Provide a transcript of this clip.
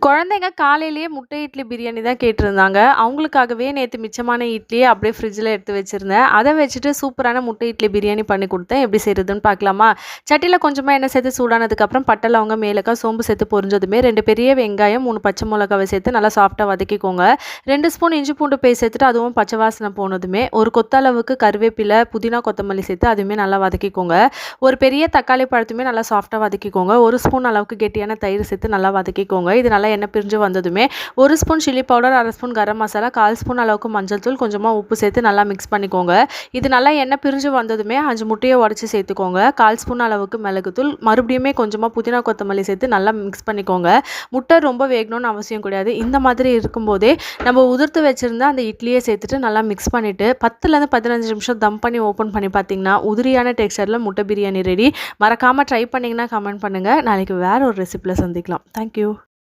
குழந்தைங்க காலையிலேயே முட்டை இட்லி பிரியாணி தான் கேட்டிருந்தாங்க. அவங்களுக்காகவே நேத்து மிச்சமான இட்லிய அப்படியே ஃப்ரிட்ஜில எடுத்து வச்சிருந்தேன். அத வச்சுட்டு சூப்பரான முட்டை இட்லி பிரியாணி பண்ணி குடுத்தேன். எப்படி செய்றதுன்னு பார்க்கலாமா? சட்டியில கொஞ்சமா எண்ணெய் சேர்த்து சூடானதுக்கப்புறம் பட்டை, லவங்கம், ஏலக்காய், சோம்பு சேர்த்து பொரிஞ்சதுமே 2 பெரிய வெங்காயம், 3 பச்சை மிளகாவ சேர்த்து நல்லா சாஃப்ட்டா வதக்கிக்கோங்க. 2 ஸ்பூன் இஞ்சி பூண்டு பேஸ்ட் சேர்த்துட்டு அதுவும் பச்சை வாசனை போனதுமே, ஒரு கொத்த அளவுக்கு கருவேப்பிலை, புதினா, கொத்தமல்லி சேர்த்து அதுவுமே நல்லா வதக்கிக்கோங்க. ஒரு பெரிய தக்காளி பழத்தையுமே நல்லா சாஃப்ட்டா வதக்கிக்கோங்க. 1 ஸ்பூன் அளவுக்கு கெட்டியான தயிர் சேர்த்து நல்லா வதக்கிக்கோங்க. இது நல்லா எண்ணெய் பிரிஞ்சு வந்ததுமே 1 spoon chilli powder, 1/2 spoon garam masala, 1/4 spoon அளவுக்கு மஞ்சள் தூள், கொஞ்சமா உப்பு சேர்த்து நல்லா மிக்ஸ் பண்ணிக்கோங்க. இது நல்லா எண்ணெய் பிரிஞ்சு வந்ததுமே 5 முட்டையை உடைச்சு சேர்த்துக்கோங்க. 1/4 ஸ்பூன் அளவுக்கு மிளகுத்தூள், மறுபடியுமே கொஞ்சமா புதினா, கொத்தமல்லி சேர்த்து நல்லா மிக்ஸ் பண்ணிக்கோங்க. முட்டை ரொம்ப வேகணும்னு அவசியம் கிடையாது. இந்த மாதிரி இருக்கும்போதே நம்ம உதிர்த்து வச்சிருந்த அந்த இட்லியை சேர்த்துட்டு நல்லா மிக்ஸ் பண்ணிட்டு 10லேருந்து 15 நிமிஷம் தம் பண்ணி ஓப்பன் பண்ணி பார்த்தீங்கன்னா உதிரியான டெக்ஸ்சரில் முட்டை பிரியாணி ரெடி. மறக்காமல் ட்ரை பண்ணிங்கன்னா கமெண்ட் பண்ணுங்கள். நாளைக்கு வேற ஒரு ரெசிபியில் சந்திக்கலாம். தேங்க்யூ.